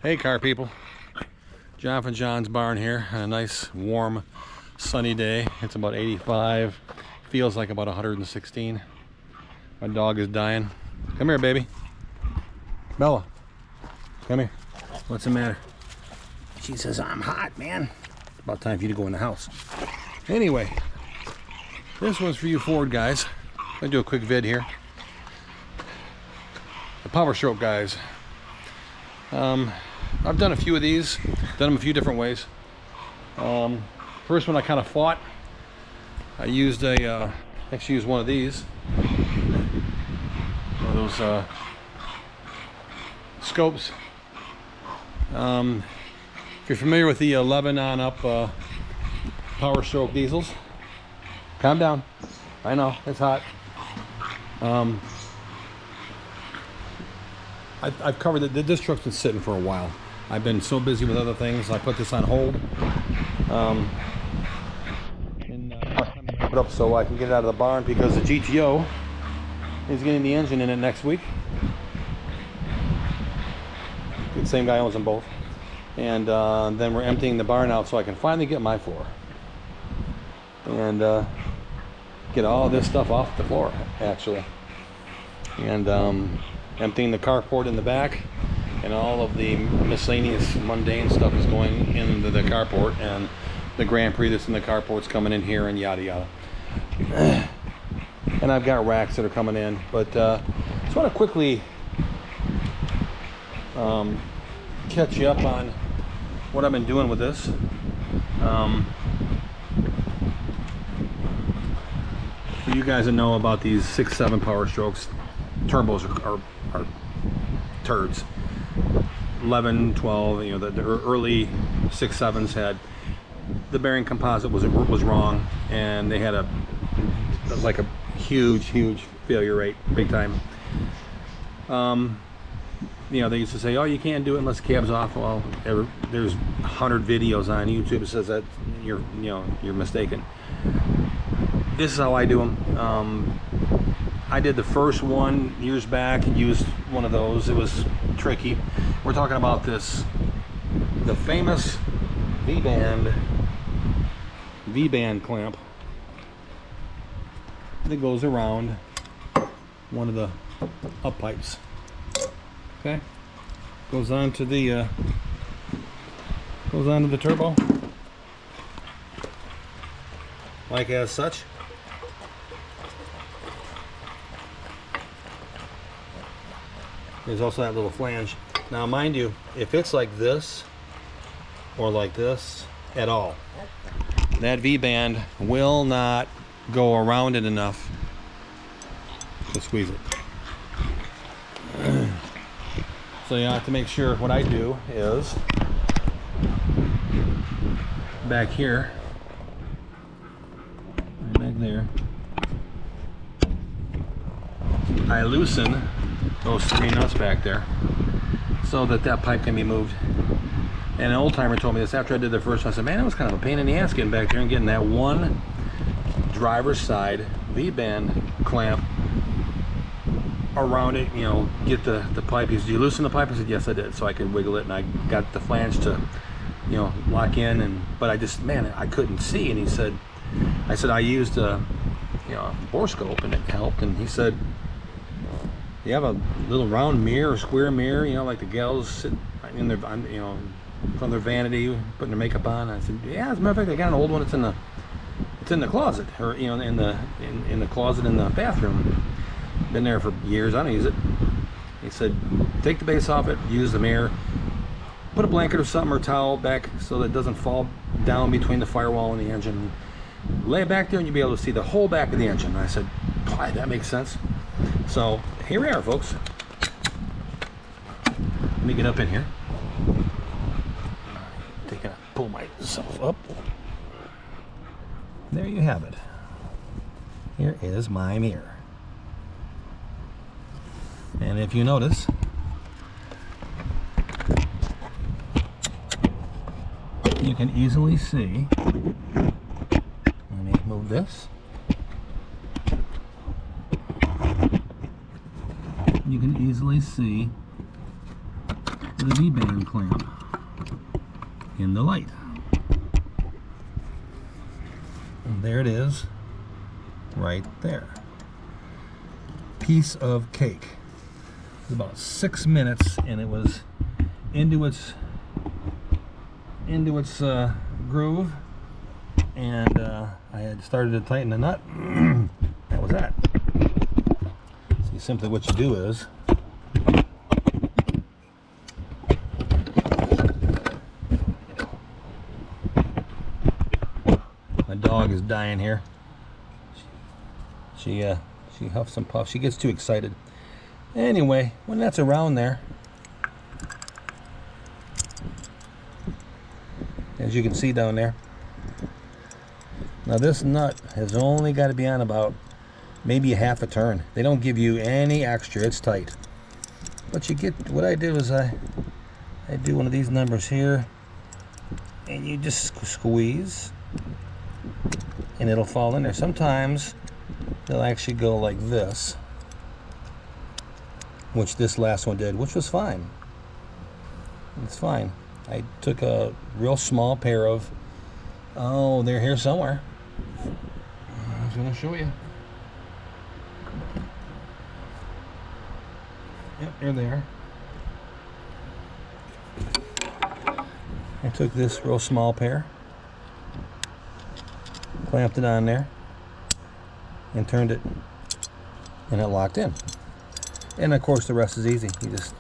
Hey car people, John from John's Barn here on a nice warm sunny day. It's about 85, feels like about 116. My dog is dying. Come here, baby. Bella, come here. What's the matter? She says, I'm hot, man. It's about time for you to go in the house. Anyway, this one's for you Ford guys. I'm gonna do a quick vid here. The powerstroke guys. I've done a few of these, done them a few different ways. First one I kind of fought. I used actually used one of these. One of those scopes. If you're familiar with the 11 on up powerstroke diesels, calm down. I know, it's hot. I've covered it. This truck's been sitting for a while. I've been so busy with other things. I put this on hold. Put it up so I can get it out of the barn because the GTO is getting the engine in it next week. The same guy owns them both. And then we're emptying the barn out so I can finally get my floor. And get all this stuff off the floor, actually. And emptying the carport in the back, and all of the miscellaneous mundane stuff is going into the carport, and the Grand Prix that's in the carport's coming in here, and yada yada. And I've got racks that are coming in, but just want to quickly catch you up on what I've been doing with this. For you guys that know about these 6.7 powerstrokes, turbos are turds. 11, 12, you know, the early 6.7s had the bearing composite was wrong, and they had a huge failure rate, big time. You know, they used to say, oh, you can't do it unless the cab's off. Well, there's 100 videos on YouTube that says that you're mistaken. This is how I do them. I did the first one years back and used one of those. It was tricky. We're talking about the famous V-band clamp that goes around one of the up pipes. Okay, goes onto the turbo, like as such. There's also that little flange. Now mind you, if it's like this or like this at all, that V-band will not go around it enough to squeeze it. So you have to make sure. What I do is back here, right back there, I loosen those 3 nuts back there so that pipe can be moved. And an old timer told me this after I did the first one. I said, man, it was kind of a pain in the ass getting back there and getting that one driver's side V-band clamp around it, you know, get the pipe. He said, did you loosen the pipe? I said, yes, I did. So I could wiggle it, and I got the flange to, you know, lock in. But I just, man, I couldn't see. And he said, I used a bore scope, and it helped. And he said, you have a little round mirror or square mirror, you know, like the gals sit in their, you know, from their vanity putting their makeup on. I said, yeah, as a matter of fact, I got an old one. It's in the closet, or you know, in the closet in the bathroom. Been there for years. I don't use it. He said, take the base off it, use the mirror, put a blanket or something or towel back so that it doesn't fall down between the firewall and the engine. Lay it back there, and you'll be able to see the whole back of the engine. And I said, boy, that makes sense. So here we are, folks. Let me get up in here. Pull myself up. There you have it. Here is my mirror. And if you notice, you can easily see. Let me move this. You can easily see the V-band clamp in the light. And there it is, right there. Piece of cake. It was about 6 minutes, and it was into its groove, and I had started to tighten the nut. That was that. See, simply what you do is my dog is dying here. She huffs and puffs. She gets too excited. Anyway, when that's around there, as you can see down there, now this nut has only got to be on about maybe a half a turn. They don't give you any extra. It's tight. But you get, what I did was I do one of these numbers here, and you just squeeze, and it'll fall in there. Sometimes they'll actually go like this, which this last one did, which was fine. It's fine. I took a real small pair of, oh, they're here somewhere. I was going to show you. Yep, they're there. I took this real small pair, clamped it on there, and turned it, and it locked in. And of course the rest is easy. You just,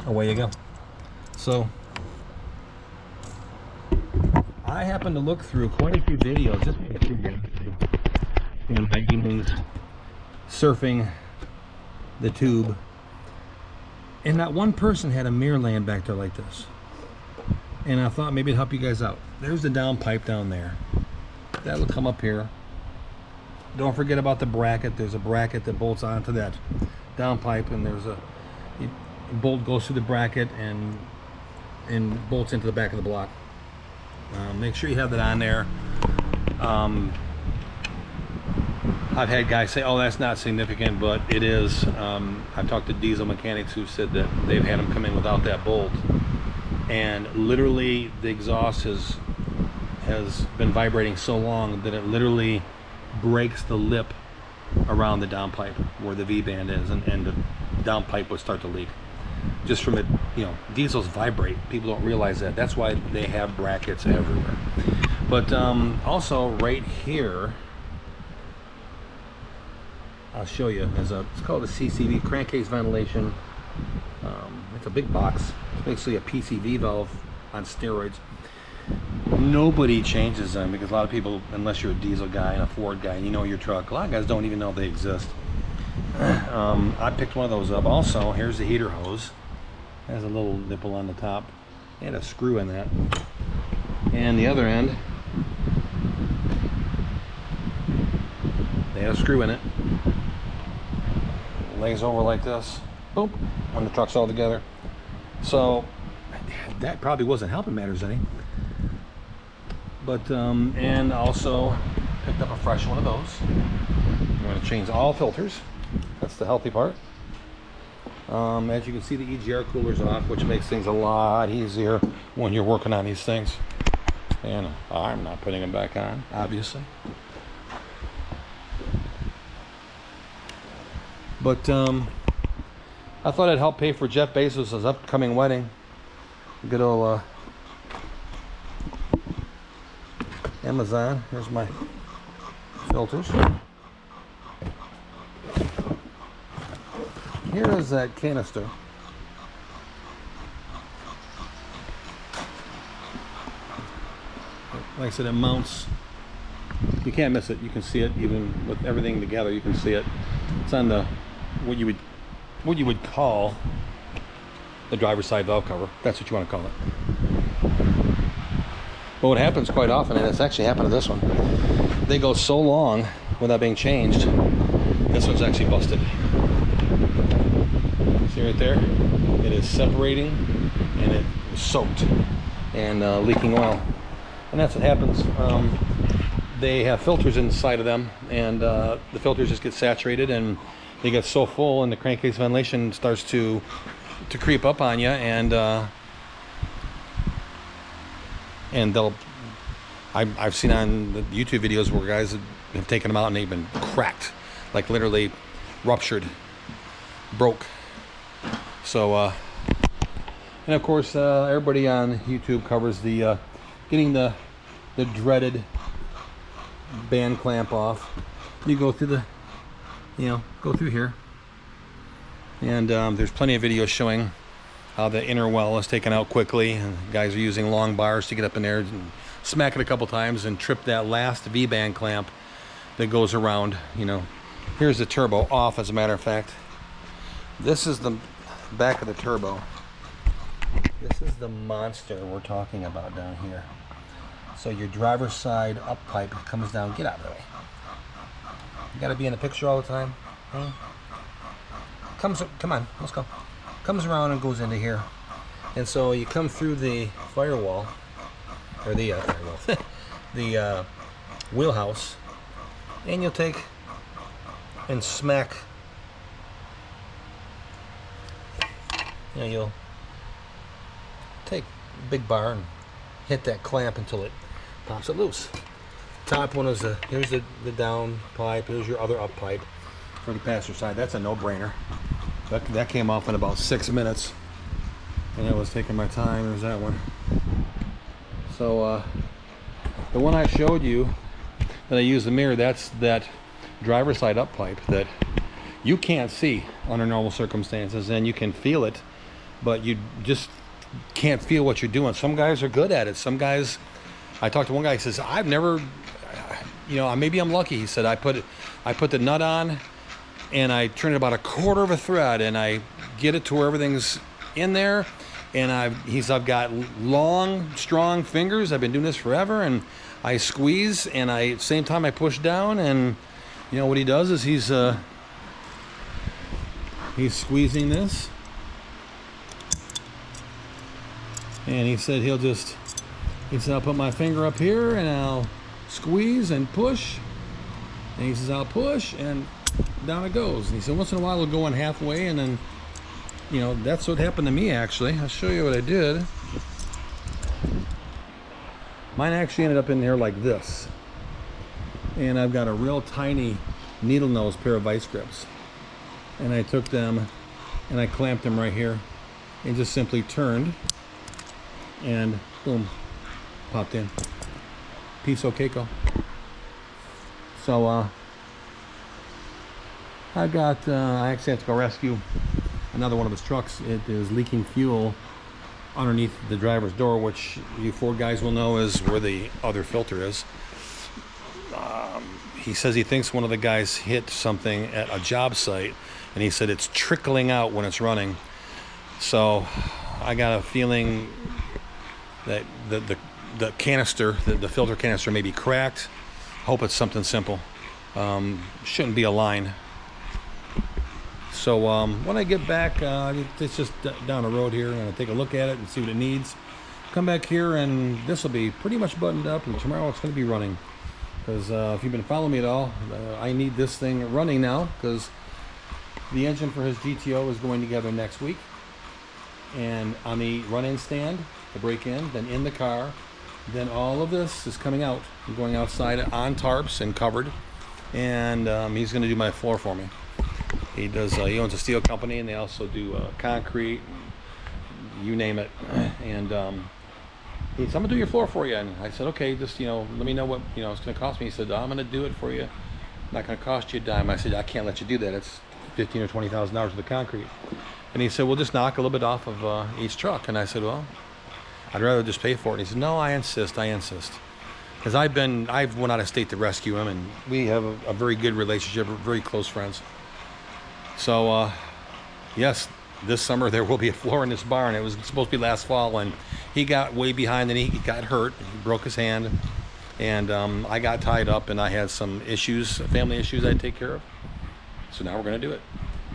away you go. So I happened to look through quite a few videos just in my evenings, surfing the tube, and not one person had a mirror laying back there like this. And I thought maybe it'd help you guys out. There's the down pipe down there. That'll come up here. Don't forget about the bracket. There's a bracket that bolts onto that down pipe, and there's a bolt goes through the bracket and bolts into the back of the block. Make sure you have that on there. I've had guys say, oh, that's not significant, but it is. I've talked to diesel mechanics who said that they've had them come in without that bolt, and literally the exhaust has been vibrating so long that it literally breaks the lip around the downpipe where the V-band is, and the downpipe would start to leak just from it. You know, diesels vibrate. People don't realize that. That's why they have brackets everywhere. But also right here, I'll show you. It's called a CCV, crankcase ventilation. It's a big box. It's basically a PCV valve on steroids. Nobody changes them because a lot of people, unless you're a diesel guy and a Ford guy and you know your truck, a lot of guys don't even know they exist. I picked one of those up. Also, here's the heater hose. It has a little nipple on the top and a screw in that. And the other end, they have a screw in it. It lays over like this. Boom, when the truck's all together. So that probably wasn't helping matters any. But and also picked up a fresh one of those. I'm going to change all filters. That's the healthy part. As you can see, the EGR cooler's off, which makes things a lot easier when you're working on these things. And I'm not putting them back on, obviously. But I thought I'd help pay for Jeff Bezos' upcoming wedding. Good old Amazon. Here's my filters. Here is that canister. Like I said, it mounts. You can't miss it. You can see it even with everything together. You can see it. It's on the what you would call the driver's side valve cover. That's what you want to call it. But what happens quite often, and it's actually happened to this one, they go so long without being changed. This one's actually busted. See right there? It is separating, and it is soaked and leaking oil. And that's what happens. They have filters inside of them, and the filters just get saturated, and they get so full, and the crankcase ventilation starts to to creep up on you, and they'll. I've seen on the YouTube videos where guys have taken them out and they've been cracked, like literally ruptured, broke. So, and of course, everybody on YouTube covers the getting the dreaded band clamp off. You go through the, go through here, and there's plenty of videos showing how the inner well is taken out quickly, and guys are using long bars to get up in there and smack it a couple times and trip that last V-band clamp that goes around. Here's the turbo off, as a matter of fact. This is the back of the turbo. This is the monster we're talking about down here. So your driver's side up pipe comes down. Get out of the way. You gotta be in the picture all the time. Huh? Come on, let's go. Comes around and goes into here. And so you come through the firewall, or the firewall, the wheelhouse, and you'll take and smack. You'll take a big bar and hit that clamp until it pops it loose. Top one is here's the down pipe. Here's your other up pipe for the passenger side. That's a no-brainer. That came off in about 6 minutes, and I was taking my time. There's that one. So the one I showed you that I used the mirror, that's that driver's side up pipe that you can't see under normal circumstances, and you can feel it, but you just can't feel what you're doing. Some guys are good at it. Some guys, I talked to one guy, he says, I've never, maybe I'm lucky. He said, I put the nut on and I turn it about a quarter of a thread and I get it to where everything's in there. And I've got long, strong fingers. I've been doing this forever, and I squeeze, and at the same time I push down, and what he does is he's squeezing this, and he said I'll put my finger up here and I'll squeeze and push, and he says I'll push and down it goes. And he said once in a while it'll go in halfway, and then that's what happened to me actually. I'll show you what I did. Mine actually ended up in there like this, and I've got a real tiny needle nose pair of vice grips, and I took them and I clamped them right here and just simply turned, and boom, popped in. Piece of cake. So I actually have to go rescue another one of his trucks. It is leaking fuel underneath the driver's door, which you Ford guys will know is where the other filter is. He says he thinks one of the guys hit something at a job site, and he said it's trickling out when it's running. So I got a feeling that the canister, the filter canister may be cracked. Hope it's something simple. Shouldn't be a line. So when I get back, it's just down the road here. I'm going to take a look at it and see what it needs. Come back here, and this will be pretty much buttoned up, and tomorrow it's going to be running. Because if you've been following me at all, I need this thing running now, because the engine for his GTO is going together next week. And on the run-in stand, the break-in, then in the car, then all of this is coming out. I'm going outside on tarps and covered, and he's going to do my floor for me. He does. He owns a steel company, and they also do concrete, you name it. And he said, "I'm gonna do your floor for you." And I said, "Okay, just let me know what it's gonna cost me." He said, "I'm gonna do it for you. Not gonna cost you a dime." I said, "I can't let you do that. It's $15,000 or $20,000 worth of concrete." And he said, "Well, just knock a little bit off of each truck." And I said, "Well, I'd rather just pay for it." And he said, "No, I insist. Because I've went out of state to rescue him, and we have a very good relationship. We're very close friends." So, yes, this summer there will be a floor in this barn. It was supposed to be last fall, and he got way behind, and he got hurt. He broke his hand, and I got tied up, and I had some issues, family issues I had to take care of. So now we're going to do it.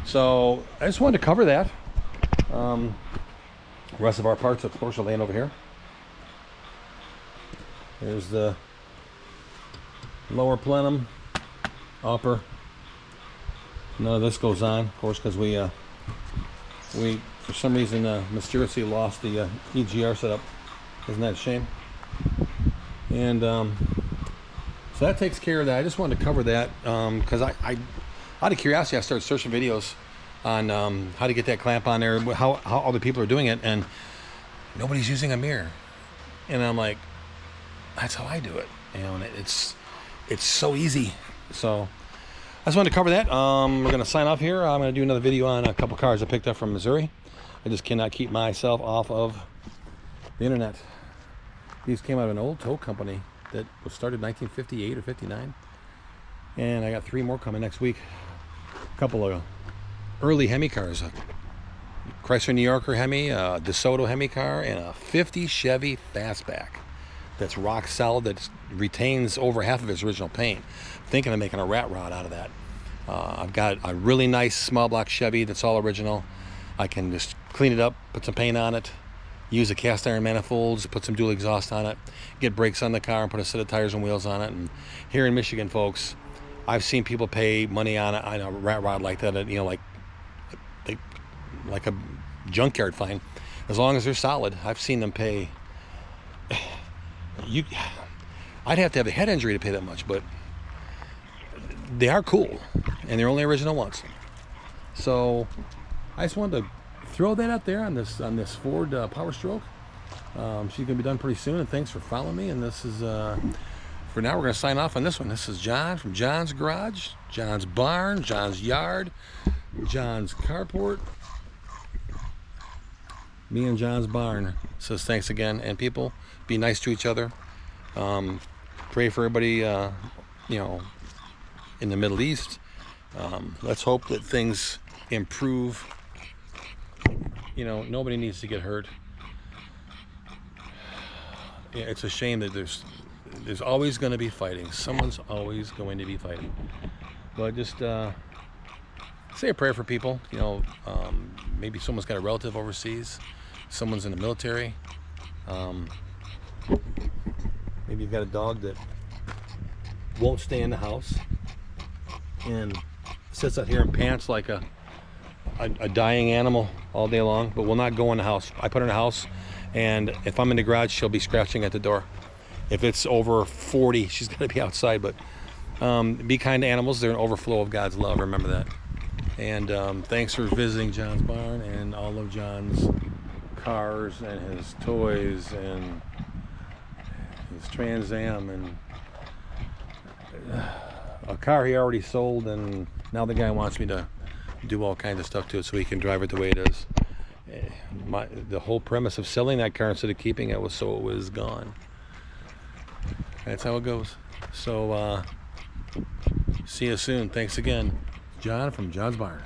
So I just wanted to cover that. The rest of our parts, of course, are laying over here. There's the lower plenum, upper. None of this goes on, of course, because we For some reason, mysteriously lost the EGR setup. Isn't that a shame? And so that takes care of that. I just wanted to cover that because I out of curiosity, I started searching videos on how to get that clamp on there, how other people are doing it, and nobody's using a mirror. And I'm like, that's how I do it. You know, and it's so easy. So I just wanted to cover that. We're gonna sign off here. I'm gonna do another video on a couple cars I picked up from Missouri. I just cannot keep myself off of the internet. These came out of an old tow company that was started in 1958 or 59. And I got 3 more coming next week. A couple of early Hemi cars. A Chrysler New Yorker Hemi, a DeSoto Hemi car, and a 50 Chevy Fastback. That's rock solid, that retains over half of its original paint. I'm thinking of making a rat rod out of that. I've got a really nice small block Chevy that's all original. I can just clean it up, put some paint on it, use a cast iron manifolds, put some dual exhaust on it, get brakes on the car, and put a set of tires and wheels on it. And here in Michigan, folks, I've seen people pay money on a rat rod like that, you know, like a junkyard fine. As long as they're solid, I've seen them pay. I'd have to have a head injury to pay that much, but they are cool, and they're only original ones. So I just wanted to throw that out there on this Ford powerstroke. She's gonna be done pretty soon, and thanks for following me. And this is for now, we're gonna sign off on this one. This is John from John's Garage, John's Barn, John's Yard, John's Carport. Me and John's Barn says thanks again, and people, be nice to each other. Pray for everybody, you know, in the Middle East. Let's hope that things improve. You know, nobody needs to get hurt. Yeah, it's a shame that there's always going to be fighting. Someone's always going to be fighting. But just say a prayer for people. You know, maybe someone's got a relative overseas. Someone's in the military. Maybe you've got a dog that won't stay in the house and sits out here and pants like a dying animal all day long, but will not go in the house. I put her in the house, and if I'm in the garage, she'll be scratching at the door. If it's over 40, she's got to be outside. But be kind to animals. They're an overflow of God's love. Remember that. And thanks for visiting John's Barn and all of John's cars and his toys and his Trans Am and a car he already sold, and now the guy wants me to do all kinds of stuff to it so he can drive it the way it is. The whole premise of selling that car instead of keeping it was so it was gone. That's how it goes. So see you soon. Thanks again. John from John's Barn.